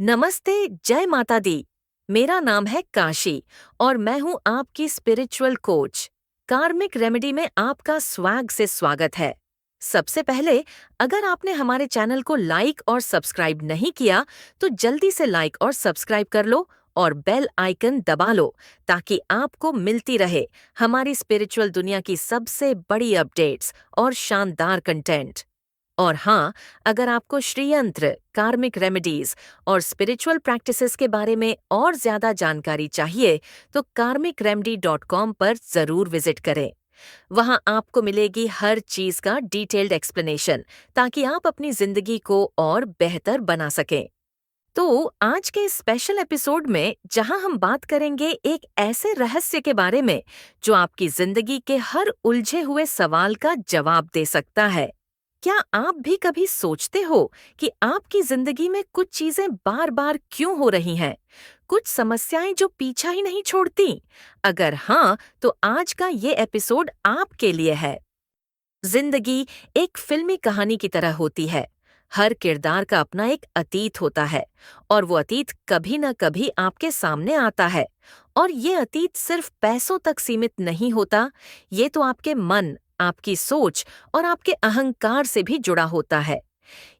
नमस्ते, जय माता दी। मेरा नाम है काशी और मैं हूँ आपकी स्पिरिचुअल कोच। कार्मिक रेमेडी में आपका स्वैग से स्वागत है। सबसे पहले, अगर आपने हमारे चैनल को लाइक और सब्सक्राइब नहीं किया, तो जल्दी से लाइक और सब्सक्राइब कर लो और बेल आइकन दबा लो ताकि आपको मिलती रहे हमारी स्पिरिचुअल दुनिया की सबसे बड़ी अपडेट्स और शानदार कंटेंट। और हाँ, अगर आपको श्रीयंत्र, कार्मिक रेमेडीज और स्पिरिचुअल प्रैक्टिसेस के बारे में और ज्यादा जानकारी चाहिए, तो karmicremedy.com पर जरूर विजिट करें। वहाँ आपको मिलेगी हर चीज का डिटेल्ड एक्सप्लेनेशन ताकि आप अपनी जिंदगी को और बेहतर बना सकें। तो आज के इस स्पेशल एपिसोड में जहां हम बात करेंगे एक ऐसे रहस्य के बारे में जो आपकी जिंदगी के हर उलझे हुए सवाल का जवाब दे सकता है। क्या आप भी कभी सोचते हो कि आपकी जिंदगी में कुछ चीजें बार बार क्यों हो रही हैं? कुछ समस्याएं जो पीछा ही नहीं छोड़ती? अगर हाँ, तो आज का ये एपिसोड आपके लिए है। जिंदगी एक फिल्मी कहानी की तरह होती है। हर किरदार का अपना एक अतीत होता है और वो अतीत कभी न कभी आपके सामने आता है। और ये अतीत सिर्फ पैसों तक सीमित नहीं होता, ये तो आपके मन, आपकी सोच और आपके अहंकार से भी जुड़ा होता है।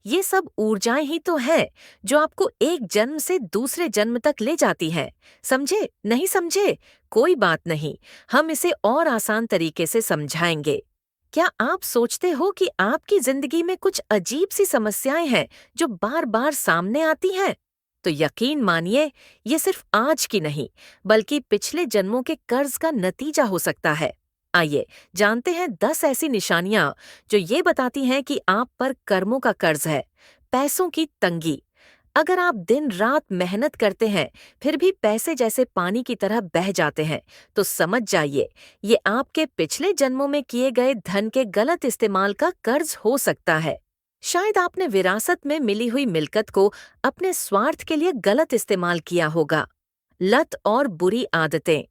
ये सब ऊर्जाएं ही तो हैं जो आपको एक जन्म से दूसरे जन्म तक ले जाती हैं। समझे? नहीं समझे? कोई बात नहीं, हम इसे और आसान तरीके से समझाएंगे। क्या आप सोचते हो कि आपकी जिंदगी में कुछ अजीब सी समस्याएं हैं जो बार बार सामने आती हैं? तो यकीन मानिए, ये सिर्फ आज की नहीं, बल्कि पिछले जन्मों के कर्ज का नतीजा हो सकता है। आइए जानते हैं 10 ऐसी निशानियां जो ये बताती हैं कि आप पर कर्मों का कर्ज है। पैसों की तंगी। अगर आप दिन रात मेहनत करते हैं फिर भी पैसे जैसे पानी की तरह बह जाते हैं, तो समझ जाइए ये आपके पिछले जन्मों में किए गए धन के गलत इस्तेमाल का कर्ज हो सकता है। शायद आपने विरासत में मिली हुई मिल्कत को अपने स्वार्थ के लिए गलत इस्तेमाल किया होगा। लत और बुरी आदतें।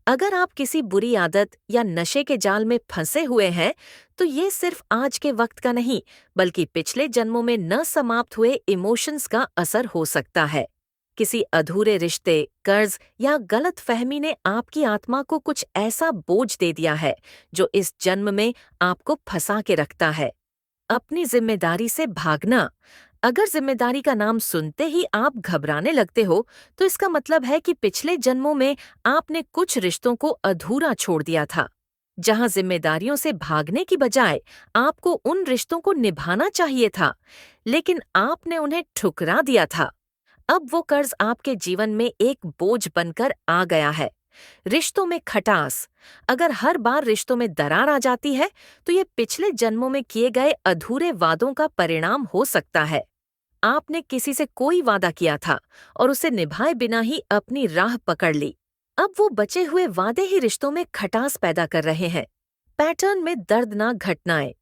अगर आप किसी बुरी आदत या नशे के जाल में फंसे हुए हैं, तो ये सिर्फ आज के वक्त का नहीं, बल्कि पिछले जन्मों में न समाप्त हुए इमोशंस का असर हो सकता है। किसी अधूरे रिश्ते, कर्ज या गलत फहमी ने आपकी आत्मा को कुछ ऐसा बोझ दे दिया है जो इस जन्म में आपको फंसा के रखता है। अपनी जिम्मेदारी से भागना। अगर जिम्मेदारी का नाम सुनते ही आप घबराने लगते हो, तो इसका मतलब है कि पिछले जन्मों में आपने कुछ रिश्तों को अधूरा छोड़ दिया था। जहां जिम्मेदारियों से भागने की बजाय आपको उन रिश्तों को निभाना चाहिए था, लेकिन आपने उन्हें ठुकरा दिया था। अब वो कर्ज आपके जीवन में एक बोझ बनकर आ गया है। रिश्तों में खटास। अगर हर बार रिश्तों में दरार आ जाती है, तो ये पिछले जन्मों में किए गए अधूरे वादों का परिणाम हो सकता है। आपने किसी से कोई वादा किया था और उसे निभाए बिना ही अपनी राह पकड़ ली। अब वो बचे हुए वादे ही रिश्तों में खटास पैदा कर रहे हैं। पैटर्न में दर्दनाक घटनाएं।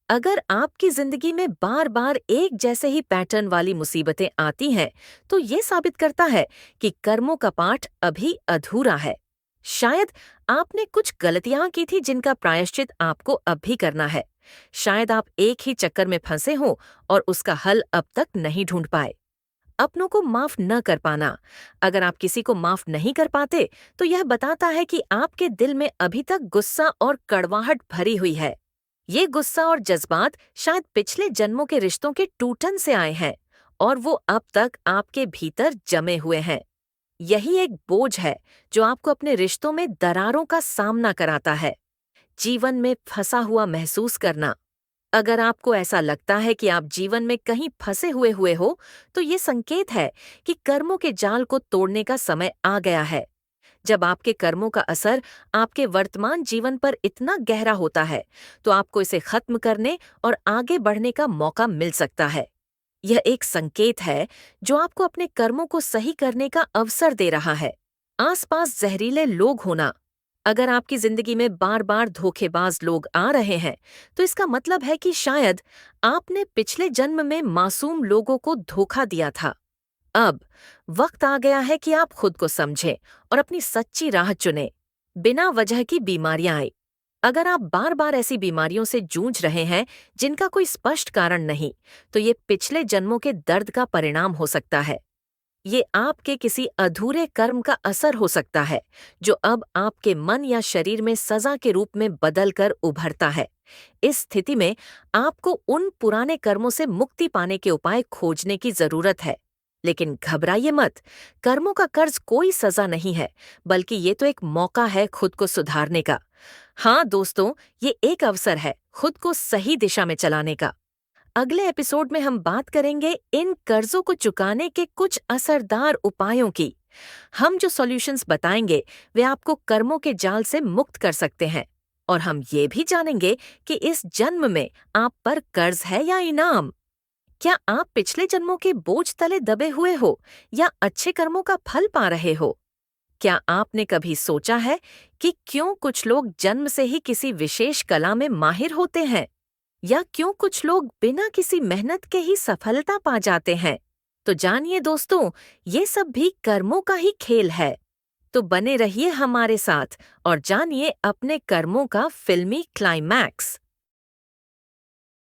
अगर आपकी जिंदगी में बार बार एक जैसे ही पैटर्न वाली मुसीबतें आती हैं, तो ये साबित करता है कि कर्मों का पाठ अभी अधूरा है। शायद आपने कुछ गलतियां की थी जिनका प्रायश्चित आपको अब भी करना है। शायद आप एक ही चक्कर में फंसे हों और उसका हल अब तक नहीं ढूंढ पाए। अपनों को माफ न कर पाना। अगर आप किसी को माफ नहीं कर पाते, तो यह बताता है कि आपके दिल में अभी तक गुस्सा और कड़वाहट भरी हुई है। ये गुस्सा और जज्बात शायद पिछले जन्मों के रिश्तों के टूटन से आए हैं और वो अब तक आपके भीतर जमे हुए हैं। यही एक बोझ है जो आपको अपने रिश्तों में दरारों का सामना कराता है। जीवन में फंसा हुआ महसूस करना। अगर आपको ऐसा लगता है कि आप जीवन में कहीं फंसे हुए हुए हो, तो ये संकेत है कि कर्मों के जाल को तोड़ने का समय आ गया है। जब आपके कर्मों का असर आपके वर्तमान जीवन पर इतना गहरा होता है, तो आपको इसे खत्म करने और आगे बढ़ने का मौका मिल सकता है। यह एक संकेत है जो आपको अपने कर्मों को सही करने का अवसर दे रहा है। आसपास जहरीले लोग होना। अगर आपकी जिंदगी में बार बार धोखेबाज लोग आ रहे हैं, तो इसका मतलब है कि शायद आपने पिछले जन्म में मासूम लोगों को धोखा दिया था। अब वक्त आ गया है कि आप खुद को समझें और अपनी सच्ची राह चुनें। बिना वजह की बीमारियां आई। अगर आप बार बार ऐसी बीमारियों से जूझ रहे हैं जिनका कोई स्पष्ट कारण नहीं, तो ये पिछले जन्मों के दर्द का परिणाम हो सकता है। ये आपके किसी अधूरे कर्म का असर हो सकता है, जो अब आपके मन या शरीर में सजा के रूप में बदल कर उभरता है। इस स्थिति में आपको उन पुराने कर्मों से मुक्ति पाने के उपाय खोजने की जरूरत है। लेकिन घबराइए मत, कर्मों का कर्ज कोई सजा नहीं है, बल्कि ये तो एक मौका है खुद को सुधारने का। हाँ दोस्तों, ये एक अवसर है खुद को सही दिशा में चलाने का। अगले एपिसोड में हम बात करेंगे इन कर्जों को चुकाने के कुछ असरदार उपायों की। हम जो सॉल्यूशंस बताएंगे वे आपको कर्मों के जाल से मुक्त कर सकते हैं। और हम ये भी जानेंगे कि इस जन्म में आप पर कर्ज है या इनाम। क्या आप पिछले जन्मों के बोझ तले दबे हुए हो या अच्छे कर्मों का फल पा रहे हो? क्या आपने कभी सोचा है कि क्यों कुछ लोग जन्म से ही किसी विशेष कला में माहिर होते हैं? या क्यों कुछ लोग बिना किसी मेहनत के ही सफलता पा जाते हैं? तो जानिए दोस्तों, ये सब भी कर्मों का ही खेल है। तो बने रहिए हमारे साथ और जानिए अपने कर्मों का फिल्मी क्लाइमैक्स।